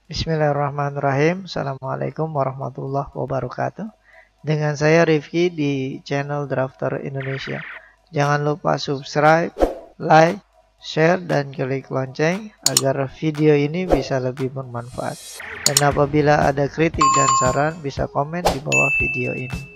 Bismillahirrahmanirrahim. Assalamualaikum warahmatullahi wabarakatuh. Dengan saya Rifki di channel Drafter Indonesia. Jangan lupa subscribe, like, share, dan klik lonceng agar video ini bisa lebih bermanfaat. Dan apabila ada kritik dan saran, bisa komen di bawah video ini.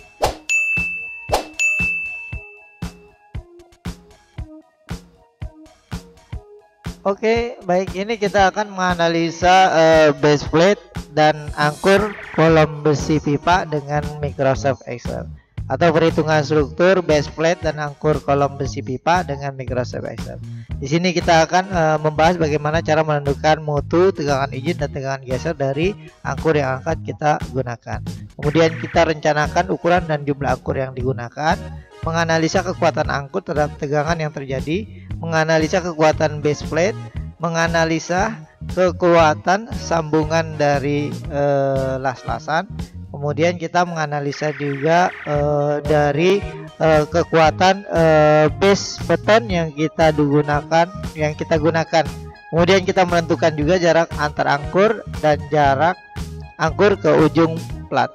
Oke, baik, ini kita akan menganalisa base plate dan angkur kolom besi pipa dengan Microsoft Excel, atau perhitungan struktur base plate dan angkur kolom besi pipa dengan Microsoft Excel. Di sini kita akan membahas bagaimana cara menentukan mutu, tegangan izin, dan tegangan geser dari angkur yang akan kita gunakan. Kemudian kita rencanakan ukuran dan jumlah angkur yang digunakan, menganalisa kekuatan angkut terhadap tegangan yang terjadi, menganalisa kekuatan base plate, menganalisa kekuatan sambungan dari las-lasan. Kemudian kita menganalisa juga dari kekuatan base beton yang kita gunakan. Kemudian kita menentukan juga jarak antar angkur dan jarak angkur ke ujung plat.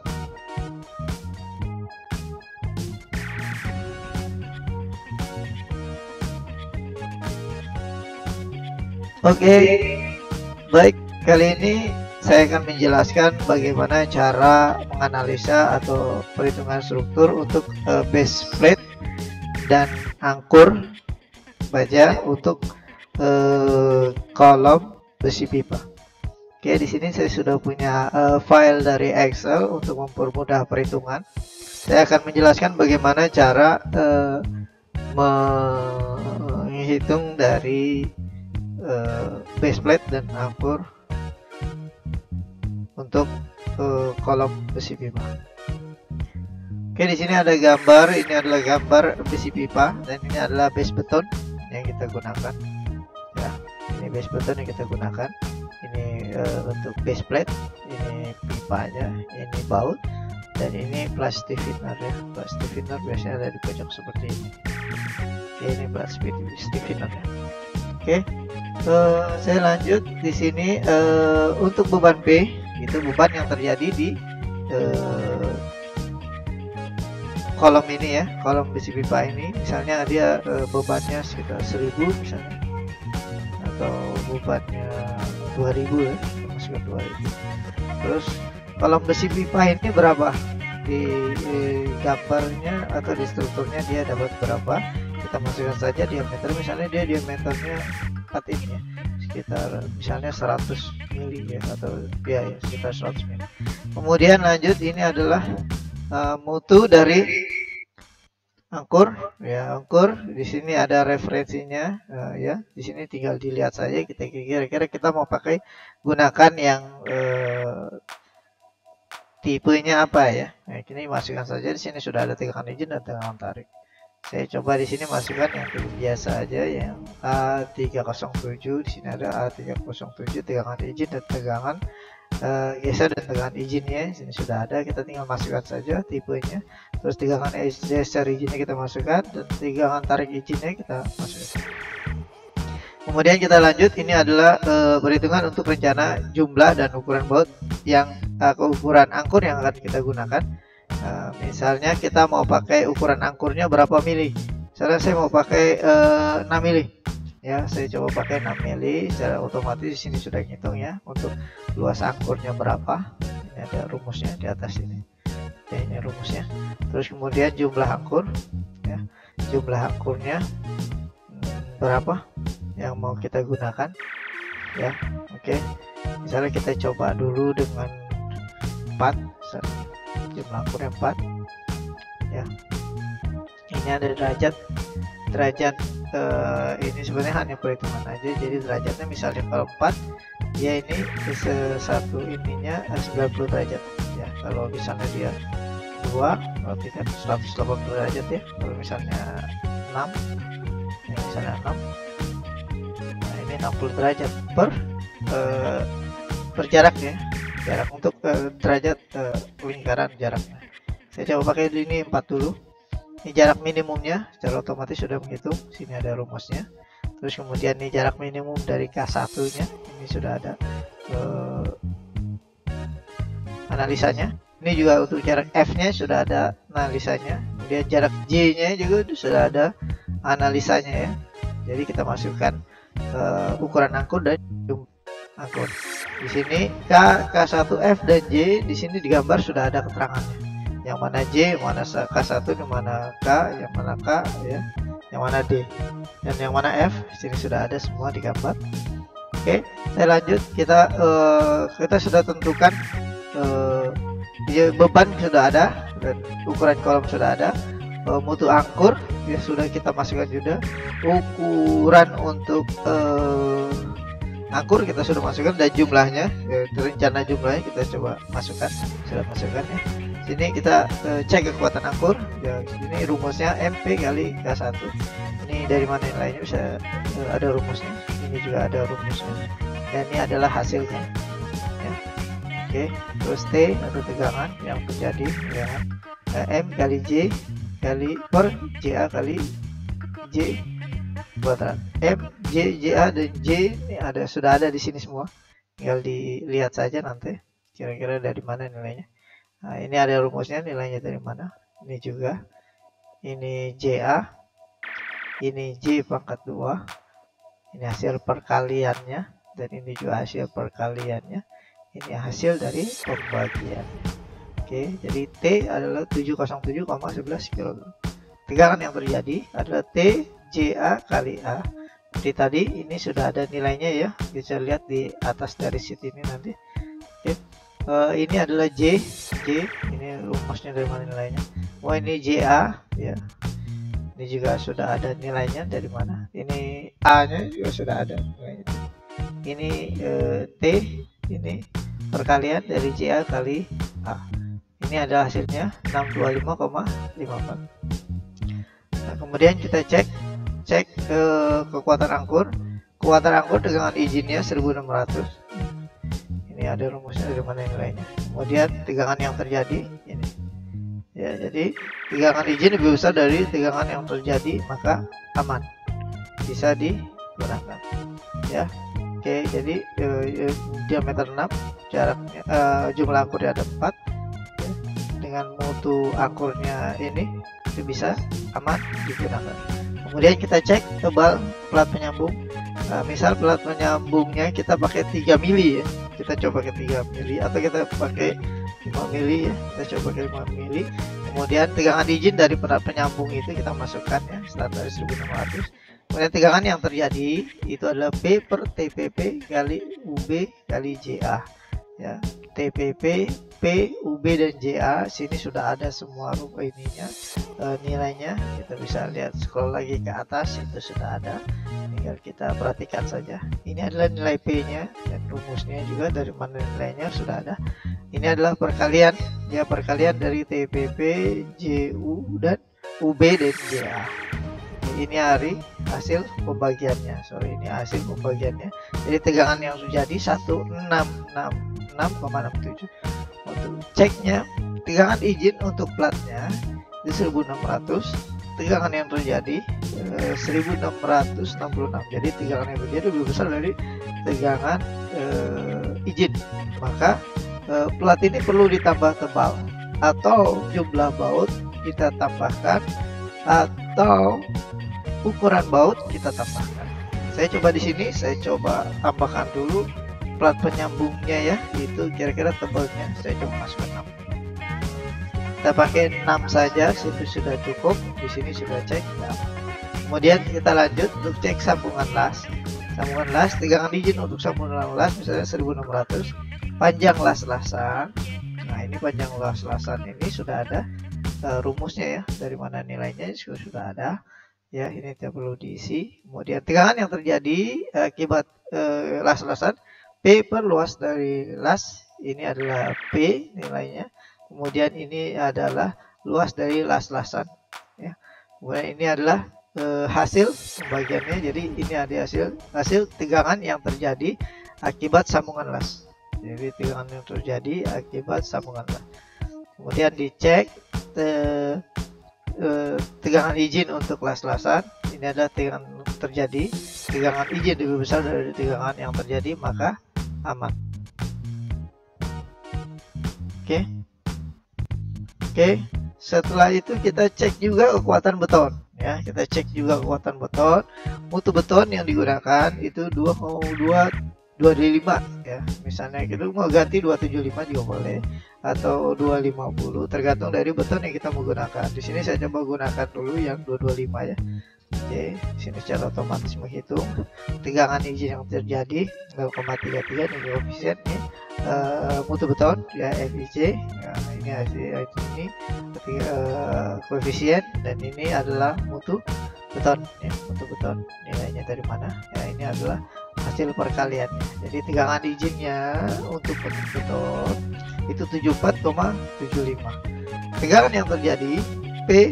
Oke, baik, kali ini saya akan menjelaskan bagaimana cara menganalisa atau perhitungan struktur untuk base plate dan angkur baja untuk kolom besi pipa. Oke, di sini saya sudah punya file dari Excel untuk mempermudah perhitungan. Saya akan menjelaskan bagaimana cara menghitung dari base plate dan angkur untuk kolom besi pipa. Oke, di sini ada gambar. Ini adalah gambar besi pipa dan ini adalah base beton yang kita gunakan. Ya, ini base beton yang kita gunakan. Ini untuk base plate, ini pipanya, ini baut, dan ini plastic thinner ya. Plastic thinner biasanya ada di pojok seperti ini. Oke, ini plastic thinner ya. Oke. Saya lanjut di sini untuk beban P, itu beban yang terjadi di kolom ini ya, kolom besi pipa ini. Misalnya dia bebannya sekitar 1000 misalnya, atau bebannya 2000 ya, masukkan 2000. Terus kolom besi pipa ini berapa? Di gambarnya atau di strukturnya dia dapat berapa? Kita masukkan saja diameter, misalnya dia diameternya 4 ini ya, sekitar misalnya 100 mili ya, atau ya sekitar 100 mili. Kemudian lanjut, ini adalah mutu dari angkur ya. Angkur di sini ada referensinya ya, di sini tinggal dilihat saja kita kira-kira kita mau pakai gunakan yang tipenya apa ya. Nah, ini masukkan saja. Di sini sudah ada tegangan izin dan tegangan tarik. Saya coba di sini masukkan yang biasa aja, yang A307. Di sini ada A307 tegangan izin dan tegangan geser dan tegangan izinnya. Di sini sudah ada, kita tinggal masukkan saja tipenya. Terus tegangan geser izinnya kita masukkan, dan tegangan tarik izinnya kita masukkan. Kemudian kita lanjut, ini adalah perhitungan untuk rencana jumlah dan ukuran baut yang ukuran angkur yang akan kita gunakan. Misalnya kita mau pakai ukuran angkurnya berapa mili. Misalnya saya mau pakai 6 mili ya, saya coba pakai 6 mili. Secara otomatis di sini sudah ngitung ya untuk luas angkurnya berapa. Ini ada rumusnya di atas ini ya, ini rumusnya. Terus kemudian jumlah angkur ya, jumlah angkurnya berapa yang mau kita gunakan ya. Oke, misalnya kita coba dulu dengan 4, jumlah angkurnya 4 ya. Ini ada derajat ini sebenarnya hanya perhitungan aja, jadi derajatnya misalnya kalau 4 ya, ini satu ininya 90 derajat ya. Kalau misalnya dia 2 berarti kan 180 derajat ya. Kalau misalnya 6 ya, misalnya 6, nah ini 60 derajat per jarak ya, jarak untuk derajat lingkaran jaraknya. Saya coba pakai ini 4 dulu. Ini jarak minimumnya, secara otomatis sudah menghitung. Sini ada rumusnya. Terus kemudian ini jarak minimum dari K1 nya, ini sudah ada analisanya. Ini juga untuk jarak F-nya sudah ada analisanya. Kemudian jarak J-nya juga sudah ada analisanya ya. Jadi kita masukkan ukuran angkur dan jumlah angkur. Di sini K, K1F dan J di sini digambar sudah ada keterangannya. Yang mana J, yang mana K1, yang mana K, yang mana K ya, yang mana D, dan yang mana F. Di sini sudah ada semua digambar. Oke, saya lanjut. Kita sudah tentukan beban sudah ada dan ukuran kolom sudah ada. Mutu angkur ya sudah kita masukkan juga. Ukuran untuk angkur kita sudah masukkan dan jumlahnya ya, rencana jumlahnya kita coba masukkan, sudah masukkan ya. Sini kita cek kekuatan angkur ya. Ini rumusnya MP kali K1. Ini dari mana nilainya bisa ada rumusnya. Ini juga ada rumusnya dan ini adalah hasilnya ya. Oke, terus T atau tegangan yang terjadi ya. M kali J kali per JA kali J kuadrat. M, J, JA dan J ini sudah ada di sini semua. Tinggal dilihat saja nanti kira-kira dari mana nilainya. Nah, ini ada rumusnya, nilainya dari mana. Ini juga. Ini JA. Ini J pangkat 2. Ini hasil perkaliannya dan ini juga hasil perkaliannya. Ini hasil dari pembagiannya. Oke, jadi T adalah 707,11 kg. Tegangan yang terjadi adalah T JA kali A. Seperti tadi ini sudah ada nilainya ya. Bisa lihat di atas dari sheet ini nanti. Oke. Ini adalah J. Ini rumusnya dari mana nilainya. Ini JA ya. Ini juga sudah ada nilainya dari mana. Ini A-nya juga sudah ada nilainya. Ini T. Ini perkalian dari JA kali A. Ini adalah hasilnya 625,54. Nah, kemudian kita cek kekuatan angkur. Kekuatan angkur dengan izinnya 1600. Ini ada rumusnya dari mana nilainya. Kemudian tegangan yang terjadi ini. Ya, jadi tegangan izin lebih besar dari tegangan yang terjadi, maka aman. Bisa digunakan. Ya. Oke, jadi diameter 6, jaraknya jumlah angkurnya ada 4. Dengan mutu angkurnya ini itu bisa aman digunakan. Kemudian kita cek tebal pelat penyambung. Misal pelat penyambungnya kita pakai 3 mili ya. Kita coba pakai 3 mili atau kita pakai 5 mili ya. Kita coba pakai 5 mili. Kemudian tegangan izin dari pelat penyambung itu kita masukkan ya, standar 1600. Kemudian tegangan yang terjadi itu adalah P per TPP kali UB kali JA ya. TPP, P, UB dan JA sini sudah ada semua ininya nilainya. Kita bisa lihat scroll lagi ke atas, itu sudah ada, tinggal kita perhatikan saja. Ini adalah nilai P nya dan rumusnya juga dari mana nilainya sudah ada. Ini adalah perkalian ya, perkalian dari TPP, JU dan UB dan JA. Ini hasil pembagiannya. Ini hasil pembagiannya. Jadi tegangan yang terjadi 1666,67. Untuk ceknya, tegangan izin untuk platnya di 1600. Tegangan yang terjadi 1666. Jadi tegangan yang terjadi lebih besar dari tegangan izin. Maka plat ini perlu ditambah tebal atau jumlah baut kita tambahkan atau ukuran baut kita tambahkan. Saya coba di sini, saya coba tambahkan dulu plat penyambungnya ya, itu kira-kira tebalnya. Saya coba masukkan 6. Kita pakai 6 saja, situ sudah cukup. Di sini sudah cek. Nah. Kemudian kita lanjut untuk cek sambungan las. Sambungan las, tegangan izin untuk sambungan las misalnya 1600. Panjang las-lasan. Nah, ini panjang las-lasan ini sudah ada rumusnya ya, dari mana nilainya sudah ada. Ya, ini tidak perlu diisi. Kemudian tegangan yang terjadi akibat las-lasan P per luas dari las, ini adalah P nilainya. Kemudian ini adalah luas dari las-lasan ya. Kemudian ini adalah hasil pembagiannya. Jadi ini ada hasil tegangan yang terjadi akibat sambungan las. Jadi tegangan yang terjadi akibat sambungan las. Kemudian dicek tegangan izin untuk las-lasan. Ini adalah tegangan terjadi, tegangan izin lebih besar dari tegangan yang terjadi, maka aman. Oke. Oke, setelah itu kita cek juga kekuatan beton ya. Kita cek juga kekuatan beton. Mutu beton yang digunakan itu 2,225 ya. Misalnya kita mau ganti 275 juga boleh atau 250 tergantung dari beton yang kita menggunakan. Di sini saya coba gunakan dulu yang 225 ya. Oke, sini secara otomatis menghitung tegangan izin yang terjadi 0,33 ini koefisien nih. Mutu beton ya FIC ya, ini hasil ini koefisien, dan ini adalah mutu beton ya. Mutu beton nilainya dari mana ya, ini adalah hasil perkaliannya. Jadi tegangan izinnya untuk beton itu 74,75. Tegangan yang terjadi P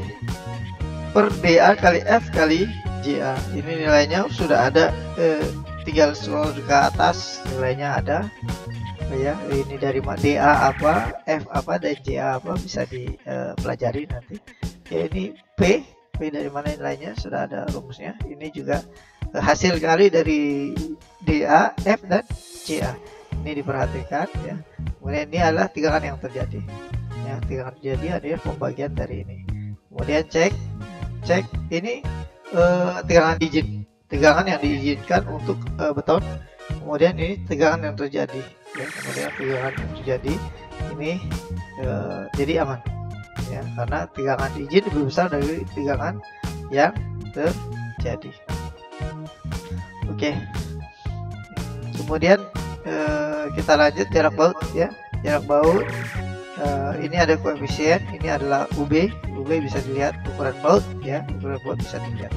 per DA kali F kali JA, ini nilainya sudah ada, tinggal scroll ke atas nilainya ada ya. Ini dari DA apa, F apa, dan JA apa bisa dipelajari nanti ya. Ini P dari mana nilainya sudah ada rumusnya. Ini juga hasil kali dari DA, F dan JA, ini diperhatikan ya. Kemudian ini adalah tegangan yang terjadi ya. Tegangan terjadi adalah pembagian dari ini. Kemudian cek ini tegangan izin, tegangan yang diizinkan untuk beton. Kemudian ini tegangan yang terjadi ya. Kemudian tegangan yang terjadi ini jadi aman ya, karena tegangan izin lebih besar dari tegangan yang terjadi. Oke. Kemudian kita lanjut jarak baut ya. Jarak baut ini ada koefisien, ini adalah UB bisa dilihat, ukuran baut ya, ukuran baut bisa dilihat.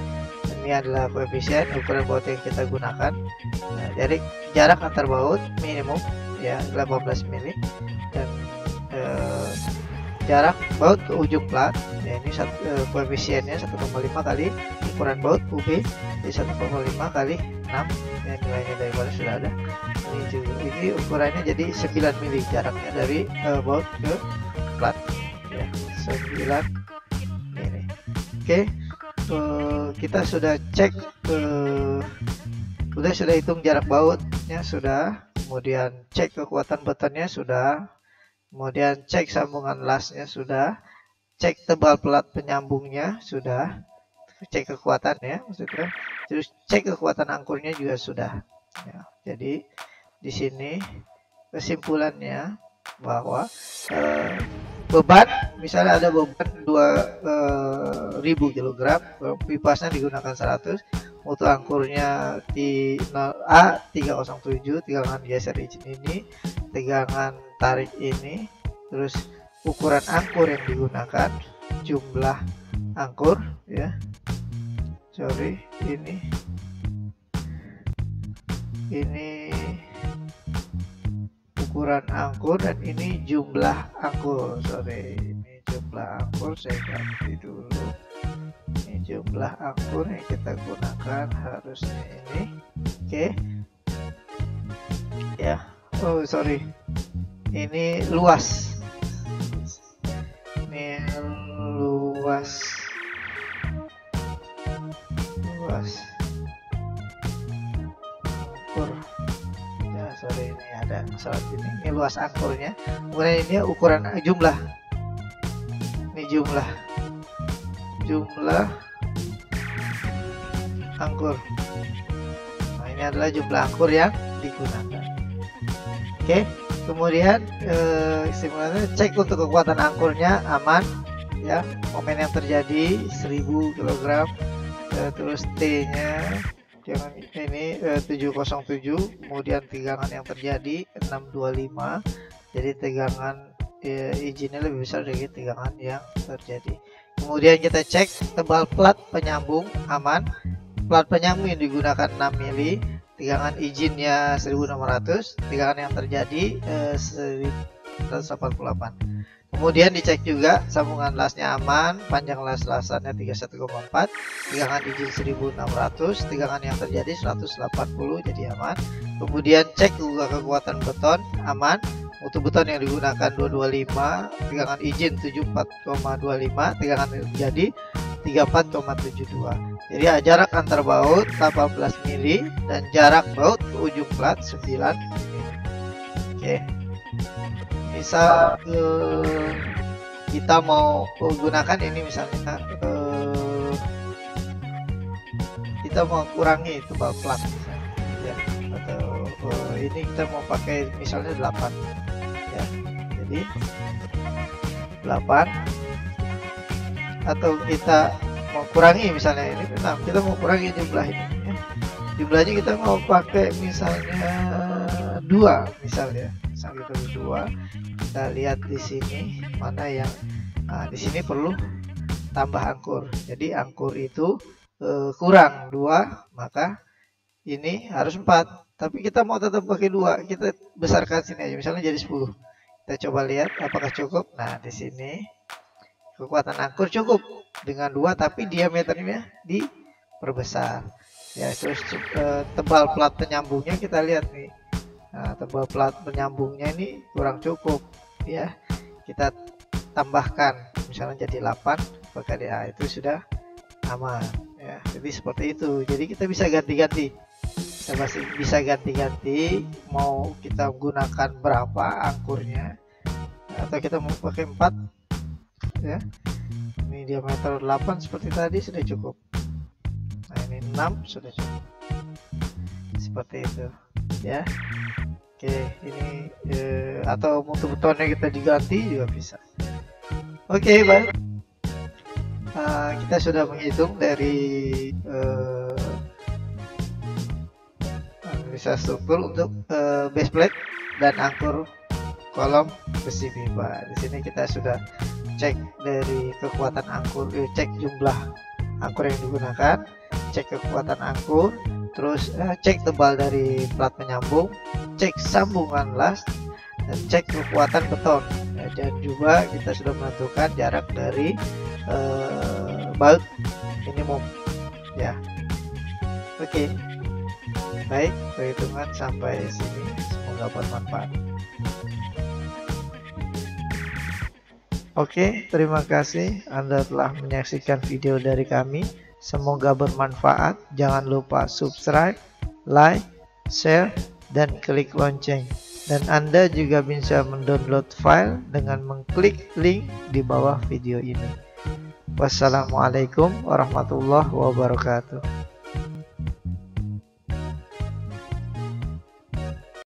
Ini adalah koefisien ukuran baut yang kita gunakan. Nah, jadi jarak antar baut minimum ya 18 mili, dan jarak baut ke ujung plat ya, ini koefisiennya 1,5 kali ukuran baut UB, jadi 1,5 kali 6 ya, nilainya dari mana sudah ada. Ini ukurannya jadi 9 mili jaraknya dari baut ke plat ya, 9 mili. Oke, kita sudah cek, sudah hitung jarak bautnya sudah, kemudian cek kekuatan betonnya sudah, kemudian cek sambungan lasnya sudah, cek tebal plat penyambungnya sudah, cek kekuatannya maksudnya, terus cek kekuatan angkurnya juga sudah ya. Jadi di sini kesimpulannya bahwa beban, misalnya ada beban 2000 kg, pipasnya digunakan 100, mutu angkurnya di 0A 307, tegangan geser izin ini, tegangan tarik ini, terus ukuran angkur yang digunakan, jumlah angkur ya, sorry ini ukuran angkur, dan ini jumlah angkur, sorry ini jumlah angkur, saya ganti dulu, ini jumlah angkur yang kita gunakan harusnya ini. Oke ya, oh sorry, ini luas, ini luas angkur ya, sorry ini ada salah, ini luas angkurnya. Kemudian ini ukuran jumlah, ini jumlah angkur. Nah, ini adalah jumlah angkur yang digunakan. Oke, kemudian simulasi cek untuk kekuatan angkurnya aman ya, momen yang terjadi 1000 kg, terus T nya jangan ini 707, kemudian tegangan yang terjadi 625, jadi tegangan izinnya lebih besar dari tegangan yang terjadi. Kemudian kita cek tebal plat penyambung aman, plat penyambung yang digunakan 6 mili, tegangan izinnya 1600, tegangan yang terjadi 1188. Kemudian dicek juga sambungan lasnya aman, panjang las-lasannya 31,4, tegangan izin 1600, tegangan yang terjadi 180, jadi aman. Kemudian cek juga kekuatan beton aman, mutu beton yang digunakan 225, tegangan izin 74,25, tegangan yang terjadi 34,72. Jadi jarak antar baut 18 mili dan jarak baut ke ujung plat 9 mili. Oke. misal kita mau gunakan ini, misalnya kita mau kurangi tebal plat misalnya, ya, atau ini kita mau pakai misalnya 8 ya, jadi 8, atau kita mau kurangi misalnya ini 6, kita mau kurangi jumlah ini ya. Jumlahnya kita mau pakai misalnya 2 misalnya, misalnya 2. Kita lihat di sini mana yang di sini perlu tambah angkur. Jadi angkur itu kurang 2, maka ini harus 4. Tapi kita mau tetap pakai 2, kita besarkan sini aja, misalnya jadi 10. Kita coba lihat apakah cukup. Nah, di sini kekuatan angkur cukup dengan 2, tapi diameternya diperbesar. Ya, terus tebal plat penyambungnya kita lihat nih. Nah, tebal plat penyambungnya ini kurang cukup ya. Kita tambahkan misalnya jadi 8 PKDA, itu sudah aman ya. Jadi seperti itu. Jadi kita bisa ganti-ganti. Kita masih bisa ganti-ganti mau kita gunakan berapa angkurnya, atau kita mau pakai 4 ya. Ini diameter 8 seperti tadi sudah cukup. Nah, ini 6 sudah cukup. Seperti itu ya. Oke, ini atau mutu betonnya kita diganti juga bisa. Oke, baik. Kita sudah menghitung dari analisa struktur untuk base plate dan angkur kolom besi pipa. Di sini kita sudah cek dari kekuatan angkur, cek jumlah angkur yang digunakan, cek kekuatan angkur, terus cek tebal dari plat penyambung, cek sambungan las, dan cek kekuatan beton ya, dan juga kita sudah menentukan jarak dari baut minimum ya. Oke, baik, perhitungan sampai sini semoga bermanfaat. Oke, terima kasih Anda telah menyaksikan video dari kami. Semoga bermanfaat. Jangan lupa subscribe, like, share, dan klik lonceng. Dan Anda juga bisa mendownload file dengan mengklik link di bawah video ini. Wassalamualaikum warahmatullahi wabarakatuh.